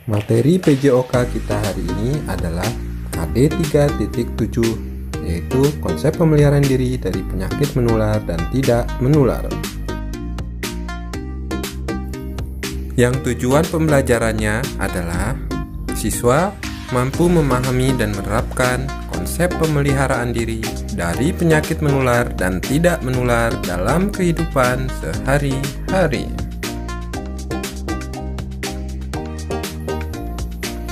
Materi PJOK kita hari ini adalah KD 3.7, yaitu konsep pemeliharaan diri dari penyakit menular dan tidak menular. Yang tujuan pembelajarannya adalah siswa mampu memahami dan menerapkan konsep pemeliharaan diri dari penyakit menular dan tidak menular dalam kehidupan sehari-hari.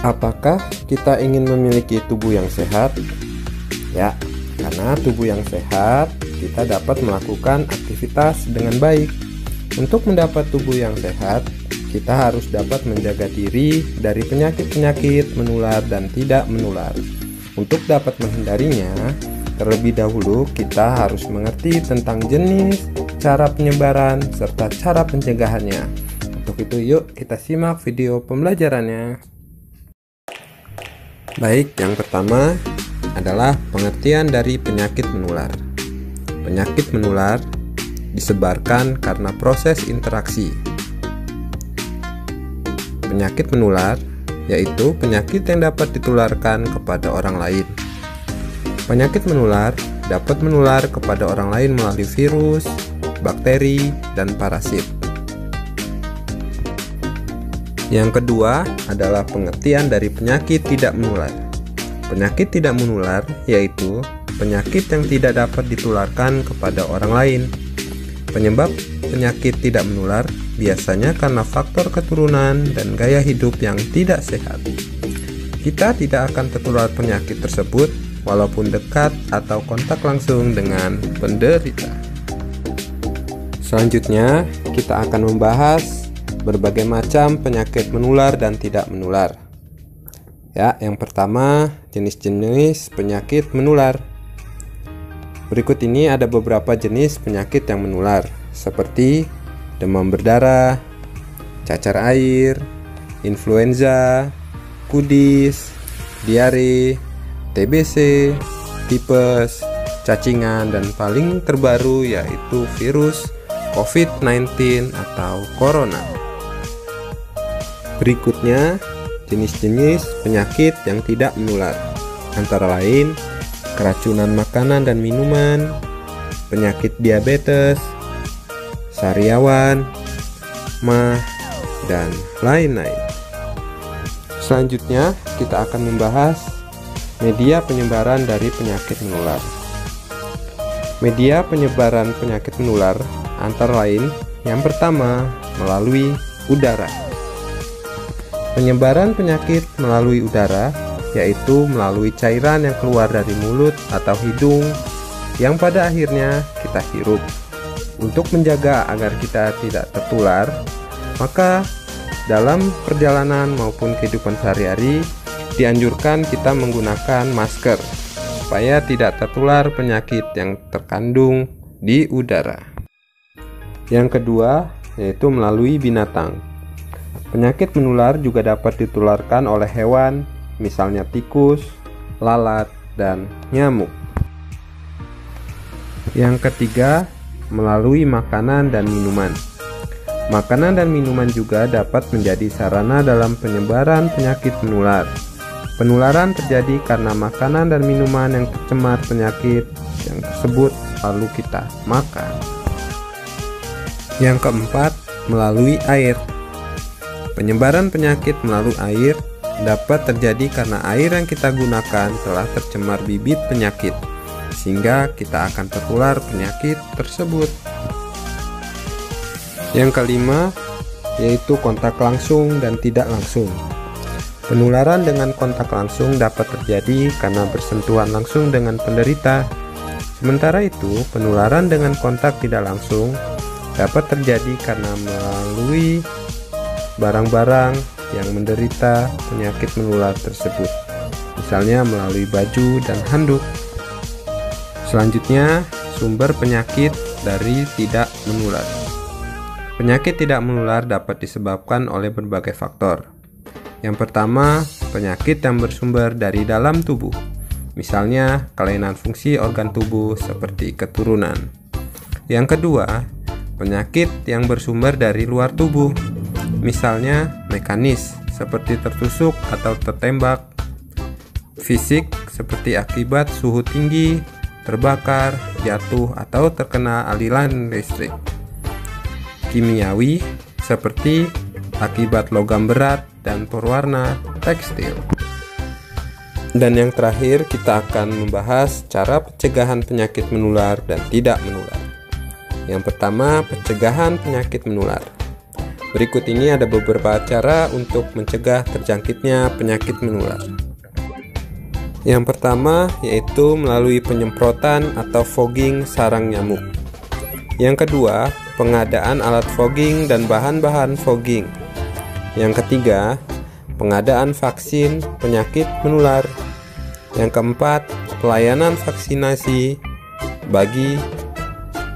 Apakah kita ingin memiliki tubuh yang sehat? Ya, karena tubuh yang sehat, kita dapat melakukan aktivitas dengan baik. Untuk mendapat tubuh yang sehat, kita harus dapat menjaga diri dari penyakit-penyakit menular dan tidak menular. Untuk dapat menghindarinya, terlebih dahulu kita harus mengerti tentang jenis, cara penyebaran, serta cara pencegahannya. Untuk itu, yuk kita simak video pembelajarannya. Baik, yang pertama adalah pengertian dari penyakit menular. Penyakit menular disebarkan karena proses interaksi. Penyakit menular yaitu penyakit yang dapat ditularkan kepada orang lain. Penyakit menular dapat menular kepada orang lain melalui virus, bakteri, dan parasit. Yang kedua adalah pengertian dari penyakit tidak menular. Penyakit tidak menular yaitu penyakit yang tidak dapat ditularkan kepada orang lain. Penyebab penyakit tidak menular biasanya karena faktor keturunan dan gaya hidup yang tidak sehat. Kita tidak akan tertular penyakit tersebut walaupun dekat atau kontak langsung dengan penderita. Selanjutnya, kita akan membahas berbagai macam penyakit menular dan tidak menular. Ya, yang pertama, jenis-jenis penyakit menular. Berikut ini ada beberapa jenis penyakit yang menular, seperti demam berdarah, cacar air, influenza, kudis, diare, TBC, tipes, cacingan, dan paling terbaru yaitu virus COVID-19 atau corona. Berikutnya, jenis-jenis penyakit yang tidak menular, antara lain keracunan makanan dan minuman, penyakit diabetes, sariawan, MAH, dan lain-lain. Selanjutnya, kita akan membahas media penyebaran dari penyakit menular. Media penyebaran penyakit menular antara lain, yang pertama, melalui udara. Penyebaran penyakit melalui udara yaitu melalui cairan yang keluar dari mulut atau hidung yang pada akhirnya kita hirup. Untuk menjaga agar kita tidak tertular, maka dalam perjalanan maupun kehidupan sehari-hari dianjurkan kita menggunakan masker supaya tidak tertular penyakit yang terkandung di udara. Yang kedua yaitu melalui binatang. Penyakit menular juga dapat ditularkan oleh hewan, misalnya tikus, lalat, dan nyamuk. Yang ketiga, melalui makanan dan minuman. Makanan dan minuman juga dapat menjadi sarana dalam penyebaran penyakit menular. Penularan terjadi karena makanan dan minuman yang tercemar penyakit yang tersebut lalu kita makan. Yang keempat, melalui air. Penyebaran penyakit melalui air dapat terjadi karena air yang kita gunakan telah tercemar bibit penyakit, sehingga kita akan tertular penyakit tersebut. Yang kelima, yaitu kontak langsung dan tidak langsung. Penularan dengan kontak langsung dapat terjadi karena bersentuhan langsung dengan penderita. Sementara itu, penularan dengan kontak tidak langsung dapat terjadi karena melalui barang-barang yang menderita penyakit menular tersebut, misalnya melalui baju dan handuk. Selanjutnya, sumber penyakit dari tidak menular. Penyakit tidak menular dapat disebabkan oleh berbagai faktor. Yang pertama, penyakit yang bersumber dari dalam tubuh, misalnya kelainan fungsi organ tubuh seperti keturunan. Yang kedua, penyakit yang bersumber dari luar tubuh, misalnya mekanis seperti tertusuk atau tertembak. Fisik seperti akibat suhu tinggi, terbakar, jatuh, atau terkena aliran listrik. Kimiawi seperti akibat logam berat dan berwarna tekstil. Dan yang terakhir, kita akan membahas cara pencegahan penyakit menular dan tidak menular. Yang pertama, pencegahan penyakit menular. Berikut ini ada beberapa cara untuk mencegah terjangkitnya penyakit menular. Yang pertama yaitu melalui penyemprotan atau fogging sarang nyamuk. Yang kedua, pengadaan alat fogging dan bahan-bahan fogging. Yang ketiga, pengadaan vaksin penyakit menular. Yang keempat, pelayanan vaksinasi bagi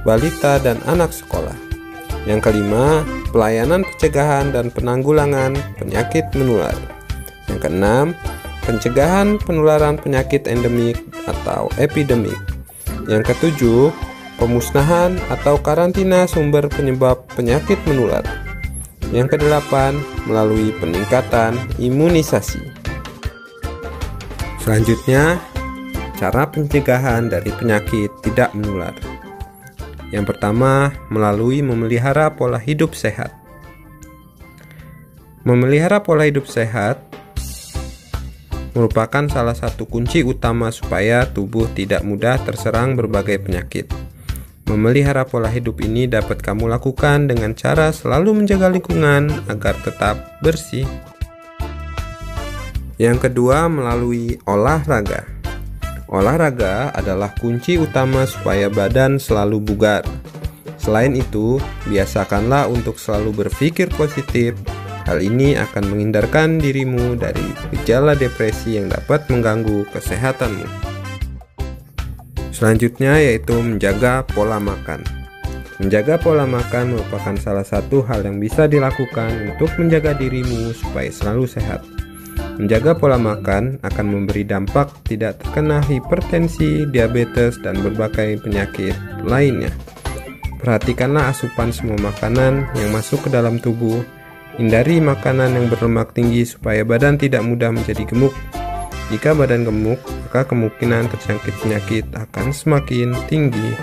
balita dan anak sekolah. Yang kelima, pelayanan pencegahan dan penanggulangan penyakit menular. Yang keenam, pencegahan penularan penyakit endemik atau epidemik. Yang ketujuh, pemusnahan atau karantina sumber penyebab penyakit menular. Yang kedelapan, melalui peningkatan imunisasi. Selanjutnya, cara pencegahan dari penyakit tidak menular. Yang pertama, melalui memelihara pola hidup sehat. Memelihara pola hidup sehat merupakan salah satu kunci utama supaya tubuh tidak mudah terserang berbagai penyakit. Memelihara pola hidup ini dapat kamu lakukan dengan cara selalu menjaga lingkungan agar tetap bersih. Yang kedua, melalui olahraga. Olahraga adalah kunci utama supaya badan selalu bugar. Selain itu, biasakanlah untuk selalu berpikir positif. Hal ini akan menghindarkan dirimu dari gejala depresi yang dapat mengganggu kesehatanmu. Selanjutnya yaitu menjaga pola makan. Menjaga pola makan merupakan salah satu hal yang bisa dilakukan untuk menjaga dirimu supaya selalu sehat. Menjaga pola makan akan memberi dampak tidak terkena hipertensi, diabetes, dan berbagai penyakit lainnya. Perhatikanlah asupan semua makanan yang masuk ke dalam tubuh. Hindari makanan yang berlemak tinggi supaya badan tidak mudah menjadi gemuk. Jika badan gemuk, maka kemungkinan terjangkit penyakit akan semakin tinggi.